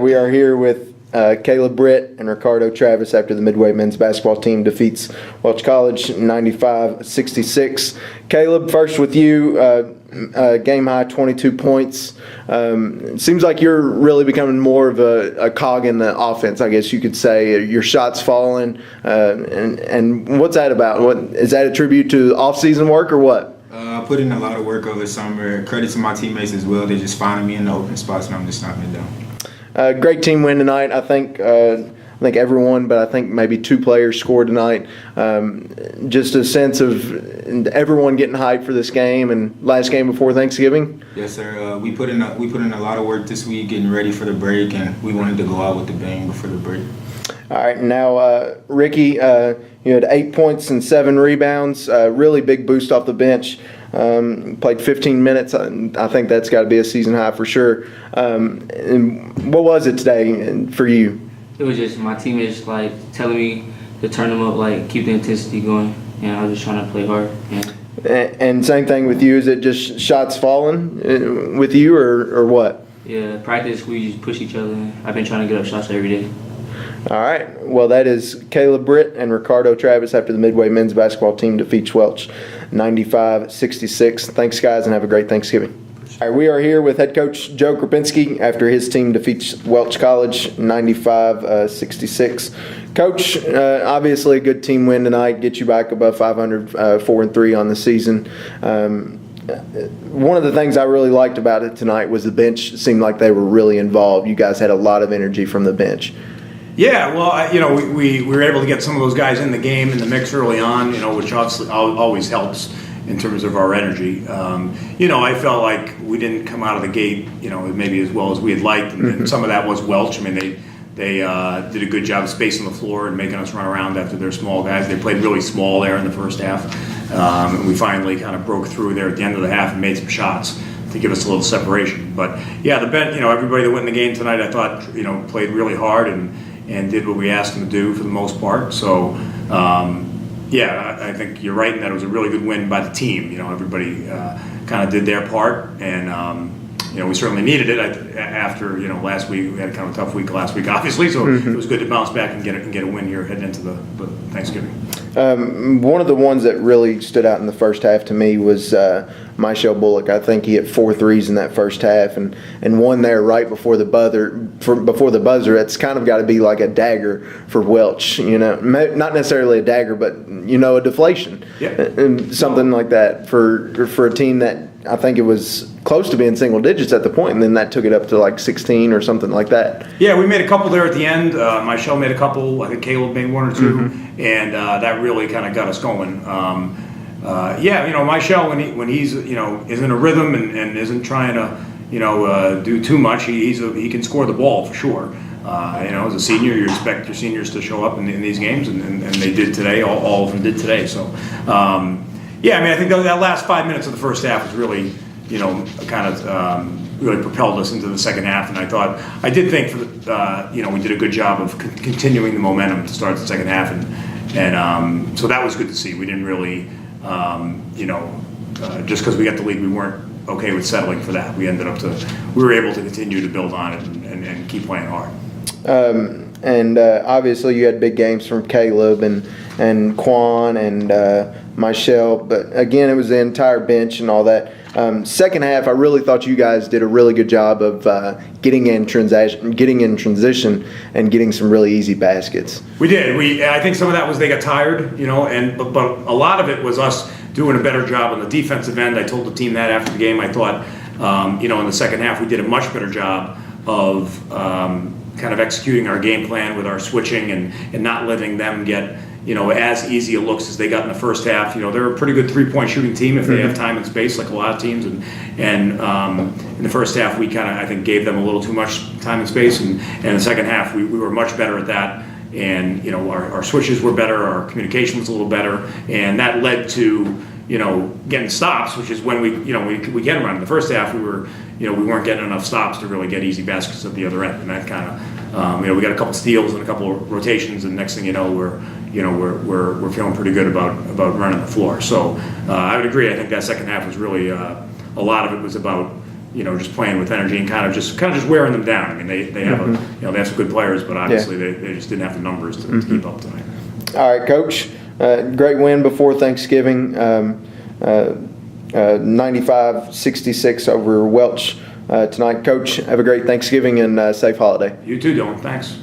We are here with Caleb Britt and Ricardo Travis after the Midway men's basketball team defeats Welch College 95-66. Caleb, first with you, game high 22 points. It seems like you're really becoming more of a cog in the offense, I guess you could say. Your shots falling, and what's that about? What is that a tribute to off-season work or what? I put in a lot of work over the summer. Credit to my teammates as well. They just finding me in the open spots and I'm just knocking it down. Great team win tonight. I think everyone, but I think maybe two players scored tonight. Just a sense of everyone getting hyped for this game and last game before Thanksgiving. Yes, sir. We put in a lot of work this week, getting ready for the break, and we wanted to go out with the bang before the break. All right, now Ricky, you had 8 points and 7 rebounds. Really big boost off the bench. Played 15 minutes. I think that's got to be a season high for sure. And what was it today for you? It was just my teammates like telling me to turn them up, like keep the intensity going, and I was just trying to play hard. Yeah. And same thing with you. Is it just shots falling with you, or what? Yeah, practice we just push each other. I've been trying to get up shots every day. All right. Well, that is Caleb Britt and Ricardo Travis after the Midway men's basketball team defeats Welch 95-66. Thanks, guys, and have a great Thanksgiving. All right, we are here with head coach Joe Krupinski after his team defeats Welch College 95-66. Coach, obviously a good team win tonight, get you back above 500, 4-3 on the season. One of the things I really liked about it tonight was the bench seemed like they were really involved. You guys had a lot of energy from the bench. Yeah, well, we were able to get some of those guys in the game, in the mix early on, which obviously always helps in terms of our energy. I felt like we didn't come out of the gate, maybe as well as we had liked, and some of that was Welch. I mean, they did a good job of spacing the floor and making us run around after their small guys. They played really small there in the first half, and we finally kind of broke through there at the end of the half and made some shots to give us a little separation. But yeah, the bench, everybody that went in the game tonight, I thought, played really hard and did what we asked them to do for the most part. So, I think you're right in that it was a really good win by the team. Everybody kind of did their part, and we certainly needed it after last week. We had kind of a tough week last week, obviously. So it was good to bounce back and get a win here heading into the Thanksgiving. One of the ones that really stood out in the first half to me was Michelle Bullock. I think he hit 4 threes in that first half, and one there right before the buzzer. It's kind of got to be like a dagger for Welch. Not necessarily a dagger, but a deflation, and something like that for a team that I think it was close to being single digits at the point, and then that took it up to like 16 or something like that. Yeah, we made a couple there at the end. Michelle made a couple. I think Caleb made 1 or 2, and that really kind of got us going. Michelle, when he's is in a rhythm and isn't trying to do too much, he can score the ball for sure. As a senior, you expect your seniors to show up in these games, and they did today. All of them did today. So, I think that last 5 minutes of the first half was really, really propelled us into the second half. And I did think we did a good job of continuing the momentum to start the second half, and so that was good to see. We didn't really, just because we got the lead, we weren't okay with settling for that. We were able to continue to build on it and keep playing hard. Obviously you had big games from Caleb and Quan and Michelle, but again it was the entire bench and all that. Second half, I really thought you guys did a really good job of getting in transition and getting some really easy baskets. We did. I think some of that was they got tired, but a lot of it was us doing a better job on the defensive end. I told the team that after the game. I thought, in the second half we did a much better job of kind of executing our game plan with our switching and not letting them get as easy a looks as they got in the first half. They're a pretty good three-point shooting team if they have time and space, like a lot of teams. And in the first half, we kind of, I think, gave them a little too much time and space. And in the second half, we were much better at that. And our switches were better, our communication was a little better, and that led to getting stops, which is when we get them around. In the first half, we weren't getting enough stops to really get easy baskets at the other end, and that kind of we got a couple steals and a couple of rotations, and next thing you know, we're feeling pretty good about running the floor. So I would agree. I think that second half was really a lot of it was about just playing with energy and kind of just wearing them down. I mean, they have they have some good players, but obviously they just didn't have the numbers to keep up tonight. All right, Coach. Great win before Thanksgiving. 95-66 over Welch tonight. Coach, have a great Thanksgiving and safe holiday. You too, Dylan. Thanks.